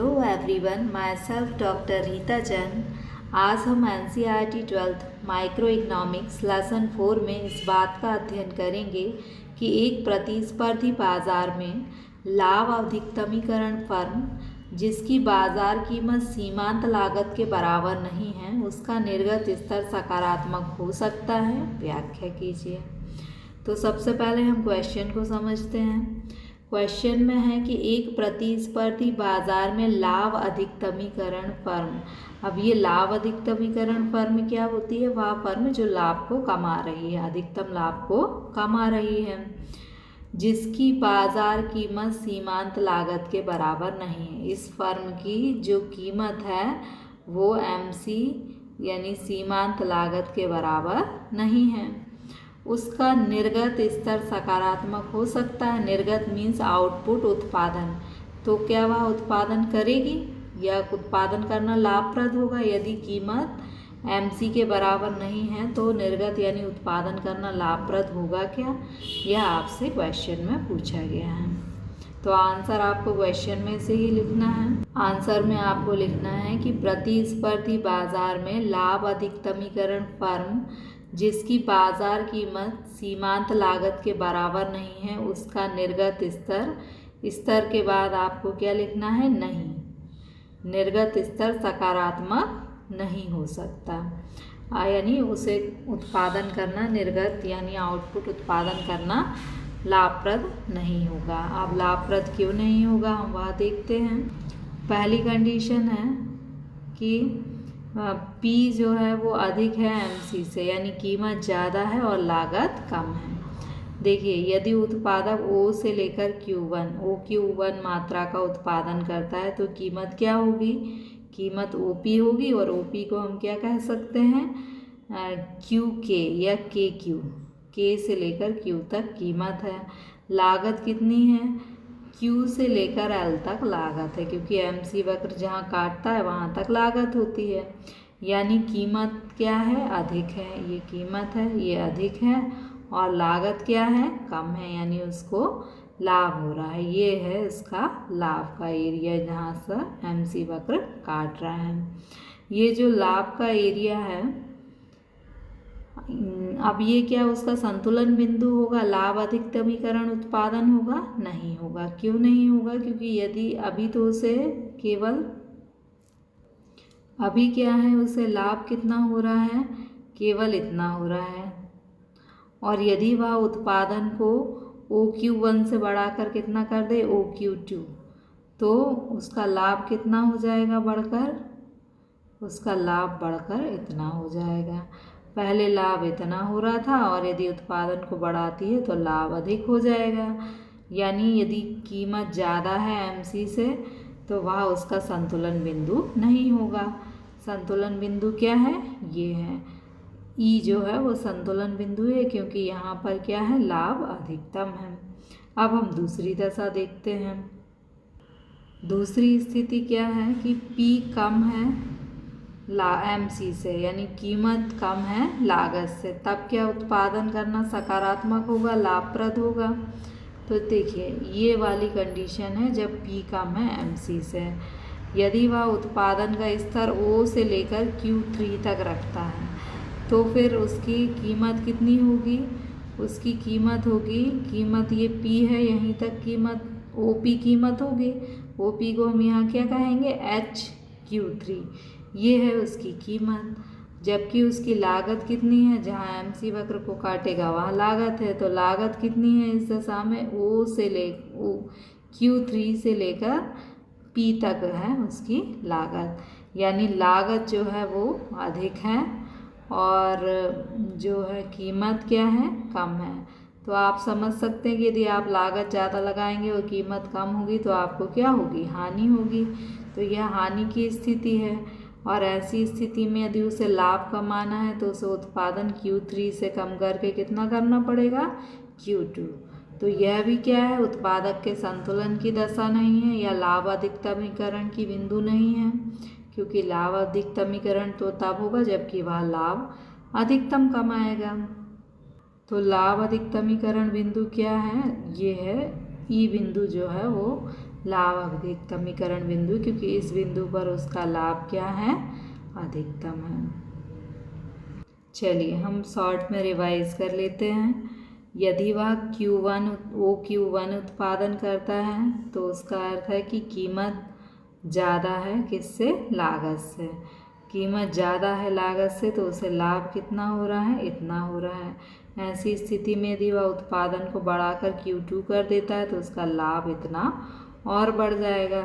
Hello everyone, my self doctor Rita Jain. आज हम NCERT 12th micro economics lesson 4 में इस बात का अध्ययन करेंगे कि एक प्रतिस्पर्धी बाजार में लाभ अधिकतमीकरण फर्म जिसकी बाजार कीमत सीमांत लागत के बराबर नहीं है, उसका निर्गत स्तर सकारात्मक हो सकता है। व्याख्या कीजिए। तो सबसे पहले हम क्वेश्चन को समझते हैं। क्वेश्चन में है कि एक प्रतिस्पर्धी बाजार में लाभ अधिकतमीकरण फर्म। अब ये लाभ अधिकतमीकरण फर्म क्या होती है? वह फर्म जो लाभ को कमा रही है, अधिकतम लाभ को कमा रही है, जिसकी बाजार कीमत सीमांत लागत के बराबर नहीं है। इस फर्म की जो कीमत है वो MC यानी सीमांत लागत के बराबर नहीं है। उसका निर्गत स्तर सकारात्मक हो सकता है। निर्गत मीन्स आउटपुट, उत्पादन। तो क्या वह उत्पादन करेगी या उत्पादन करना लाभप्रद होगा? यदि कीमत MC के बराबर नहीं है तो निर्गत यानी उत्पादन करना लाभप्रद होगा क्या? यह आपसे क्वेश्चन में पूछा गया है। तो आंसर आपको क्वेश्चन में से ही लिखना है। आंसर में आपको लिखना है कि प्रतिस्पर्धी बाजार में लाभ अधिकतमीकरण फर्म जिसकी बाजार कीमत सीमांत लागत के बराबर नहीं है, उसका निर्गत स्तर के बाद आपको क्या लिखना है? नहीं। निर्गत स्तर सकारात्मक नहीं हो सकता, यानी उसे उत्पादन करना, निर्गत यानी आउटपुट उत्पादन करना लाभप्रद नहीं होगा। अब लाभप्रद क्यों नहीं होगा हम वह देखते हैं। पहली कंडीशन है कि P जो है वो अधिक है MC से, यानी कीमत ज़्यादा है और लागत कम है। देखिए, यदि उत्पादक O से लेकर OQ1 मात्रा का उत्पादन करता है तो कीमत क्या होगी? कीमत OP होगी, और OP को हम क्या कह सकते हैं? QK या KQ। K से लेकर Q तक कीमत है। लागत कितनी है? Q से लेकर L तक लागत है, क्योंकि MC वक्र जहाँ काटता है वहाँ तक लागत होती है। यानी कीमत क्या है? अधिक है। ये कीमत है, ये अधिक है, और लागत क्या है? कम है, यानी उसको लाभ हो रहा है। ये है उसका लाभ का एरिया जहाँ से MC वक्र काट रहा है। ये जो लाभ का एरिया है, अब ये क्या उसका संतुलन बिंदु होगा? लाभ अधिकतमीकरण उत्पादन होगा? नहीं होगा। क्यों नहीं होगा? क्योंकि यदि अभी तो उसे केवल अभी क्या है, उसे लाभ कितना हो रहा है? केवल इतना हो रहा है। और यदि वह उत्पादन को OQ1 से बढ़ाकर कितना कर दे? OQ2, तो उसका लाभ कितना हो जाएगा बढ़कर? उसका लाभ बढ़कर इतना हो जाएगा। पहले लाभ इतना हो रहा था, और यदि उत्पादन को बढ़ाती है तो लाभ अधिक हो जाएगा। यानी यदि कीमत ज़्यादा है MC से तो वह उसका संतुलन बिंदु नहीं होगा। संतुलन बिंदु क्या है? ये है E जो है वो संतुलन बिंदु है, क्योंकि यहाँ पर क्या है? लाभ अधिकतम है। अब हम दूसरी दशा देखते हैं। दूसरी स्थिति क्या है कि P कम है MC से, यानी कीमत कम है लागत से, तब क्या उत्पादन करना सकारात्मक होगा, लाभप्रद होगा? तो देखिए, ये वाली कंडीशन है जब P कम है MC से। यदि वह उत्पादन का स्तर O से लेकर Q3 तक रखता है तो फिर उसकी कीमत कितनी होगी? उसकी कीमत होगी, कीमत ये P है, यहीं तक कीमत OP कीमत होगी। OP को हम यहाँ क्या कहेंगे? HQ3। ये है उसकी कीमत। जबकि उसकी लागत कितनी है? जहाँ MC वक्र को काटेगा वहाँ लागत है, तो लागत कितनी है इस दशा में? Q3 से लेकर P तक है उसकी लागत, यानी लागत जो है वो अधिक है और जो है कीमत क्या है? कम है। तो आप समझ सकते हैं कि यदि आप लागत ज़्यादा लगाएंगे और कीमत कम होगी तो आपको क्या होगी? हानि होगी। तो यह हानि की स्थिति है, और ऐसी स्थिति में यदि उसे लाभ कमाना है तो उसे उत्पादन Q3 से कम करके कितना करना पड़ेगा? Q2। तो यह भी क्या है? उत्पादक के संतुलन की दशा नहीं है, या लाभ अधिकतमीकरण की बिंदु नहीं है, क्योंकि लाभ अधिकतमीकरण तो तब होगा जबकि वह लाभ अधिकतम कमाएगा। तो लाभ अधिकतमीकरण बिंदु क्या है? ये है E बिंदु जो है वो लाभ अधिकतमीकरण बिंदु, क्योंकि इस बिंदु पर उसका लाभ क्या है, अधिकतम है। चलिए हम शॉर्ट में रिवाइज कर लेते हैं। यदि वह Q1 उत्पादन करता है तो उसका अर्थ है कि कीमत ज़्यादा है किससे, लागत से। कीमत ज़्यादा है लागत से तो उसे लाभ कितना हो रहा है, इतना हो रहा है। ऐसी स्थिति में यदि वह उत्पादन को बढ़ाकर Q2 कर देता है तो उसका लाभ इतना और बढ़ जाएगा।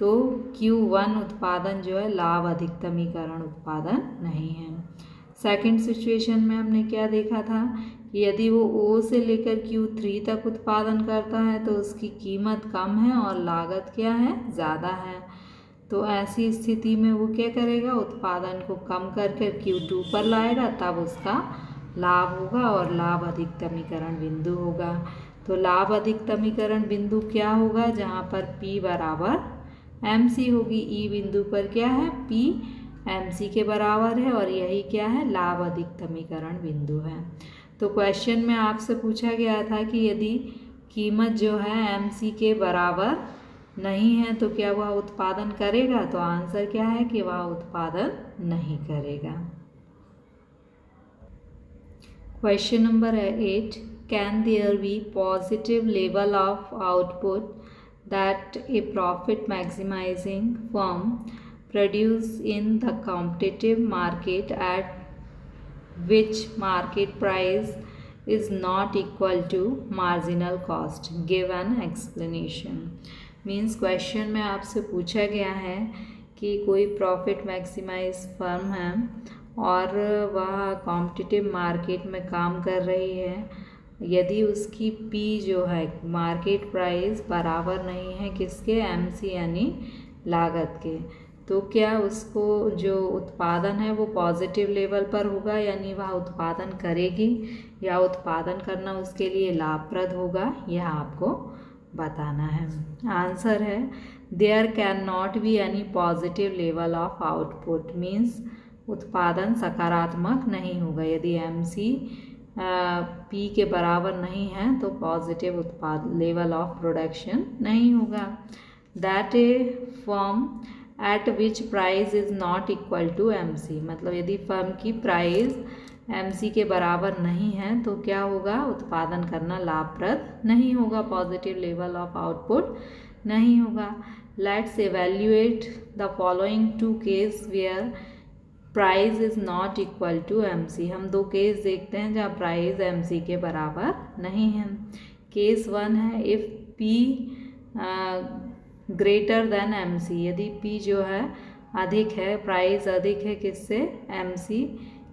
तो Q1 उत्पादन जो है लाभ अधिकतमीकरण उत्पादन नहीं है। सेकंड सिचुएशन में हमने क्या देखा था कि यदि वो O से लेकर Q3 तक उत्पादन करता है तो उसकी कीमत कम है और लागत क्या है, ज़्यादा है। तो ऐसी स्थिति में वो क्या करेगा, उत्पादन को कम करके Q2 पर लाएगा, तब उसका लाभ होगा और लाभ अधिकतमीकरण बिंदु होगा। तो लाभ अधिकतमीकरण बिंदु क्या होगा, जहाँ पर P बराबर MC होगी। E बिंदु पर क्या है, P MC के बराबर है और यही क्या है, लाभ अधिकतमीकरण बिंदु है। तो क्वेश्चन में आपसे पूछा गया था कि यदि कीमत जो है MC के बराबर नहीं है तो क्या वह उत्पादन करेगा, तो आंसर क्या है कि वह उत्पादन नहीं करेगा। Question number 8, can there be positive level of output that a profit maximising firm produce in the competitive market at which market price is not equal to marginal cost? Give an explanation. Means question में आपसे पूछा गया है कि कोई profit maximise firm है और वह कॉम्पिटिटिव मार्केट में काम कर रही है। यदि उसकी P जो है मार्केट प्राइस बराबर नहीं है किसके, MC यानी लागत के, तो क्या उसको जो उत्पादन है वो पॉजिटिव लेवल पर होगा, यानी वह उत्पादन करेगी या उत्पादन करना उसके लिए लाभप्रद होगा, यह आपको बताना है। आंसर है there can not be any positive level of output, means उत्पादन सकारात्मक नहीं होगा। यदि MC P के बराबर नहीं है तो पॉजिटिव उत्पाद लेवल ऑफ प्रोडक्शन नहीं होगा। That a firm at which price is not equal to MC, मतलब यदि फर्म की प्राइस MC के बराबर नहीं है तो क्या होगा, उत्पादन करना लाभप्रद नहीं होगा, पॉजिटिव लेवल ऑफ आउटपुट नहीं होगा। Let's evaluate the following two case where price is not equal to MC। हम दो केस देखते हैं जहाँ प्राइस MC के बराबर नहीं है। केस 1 है if P greater than MC, यदि P जो है अधिक है, प्राइस अधिक है किससे, MC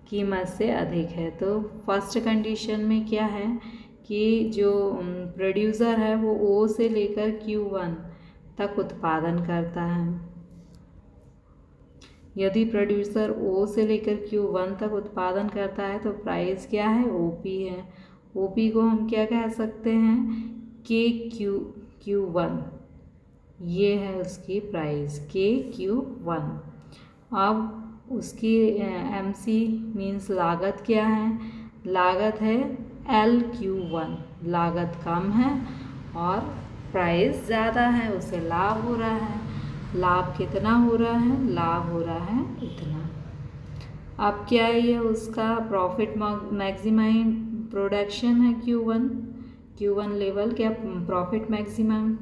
कीमत से अधिक है। तो फर्स्ट कंडीशन में क्या है कि जो प्रोड्यूसर है वो O से लेकर Q1 तक उत्पादन करता है। यदि प्रोड्यूसर O से लेकर Q1 तक उत्पादन करता है तो प्राइस क्या है, OP है। OP को हम क्या कह सकते हैं, KQ1, ये है उसकी प्राइस KQ1। अब उसकी MC मीन्स लागत क्या है, लागत है LQ1, लागत कम है और प्राइस ज़्यादा है, उसे लाभ हो रहा है। लाभ कितना हो रहा है, लाभ हो रहा है इतना। अब क्या है, ये उसका प्रॉफिट मैक्सिमाइज प्रोडक्शन है Q1 लेवल, क्या प्रॉफिट मैक्सिमम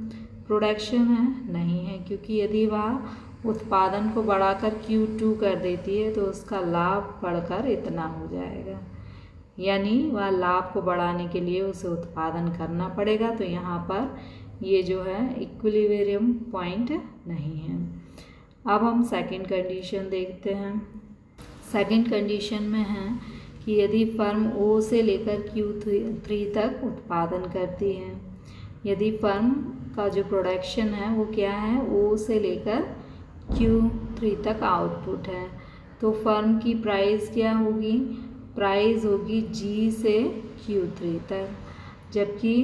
प्रोडक्शन है, नहीं है, क्योंकि यदि वह उत्पादन को बढ़ाकर Q2 कर देती है तो उसका लाभ बढ़कर इतना हो जाएगा, यानी वह लाभ को बढ़ाने के लिए उसे उत्पादन करना पड़ेगा। तो यहाँ पर ये जो है इक्विलिब्रियम पॉइंट नहीं है। अब हम सेकंड कंडीशन देखते हैं। सेकंड कंडीशन में है कि यदि फर्म O से लेकर Q3 तक उत्पादन करती है, यदि फर्म का जो प्रोडक्शन है वो क्या है, O से लेकर Q3 तक आउटपुट है, तो फर्म की प्राइस क्या होगी, प्राइस होगी G से Q3 तक, जबकि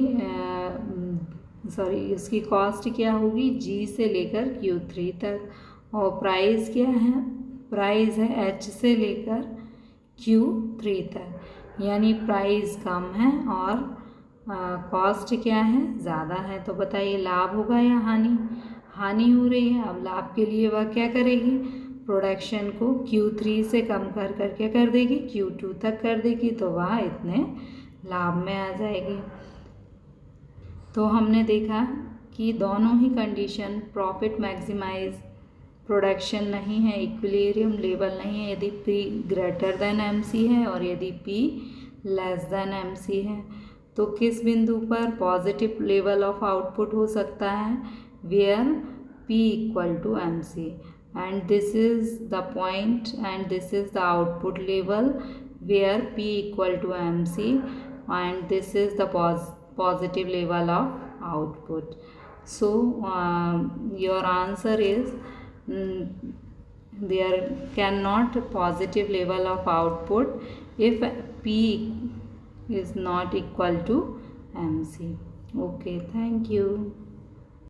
उसकी कॉस्ट क्या होगी, G से लेकर Q3 तक, और प्राइस क्या है, प्राइस है H से लेकर Q3 तक, यानी प्राइस कम है और कॉस्ट क्या है, ज़्यादा है, तो बताइए लाभ होगा या हानि। हानि हो रही है। अब लाभ के लिए वह क्या करेगी, प्रोडक्शन को Q3 से कम कर कर क्या कर देगी, Q2 तक कर देगी, तो वह इतने लाभ में आ जाएगी। तो हमने देखा कि दोनों ही कंडीशन प्रॉफिट मैक्सिमाइज प्रोडक्शन नहीं है, इक्विलिब्रियम लेवल नहीं है यदि P ग्रेटर देन MC है और यदि P लेस देन MC है। तो किस बिंदु पर पॉजिटिव लेवल ऑफ आउटपुट हो सकता है, where P equal to MC, and this is the point and this is the output level where P equal to MC, and this is the positive level of output. So your answer is there cannot positive level of output if P is not equal to MC. Okay, thank you.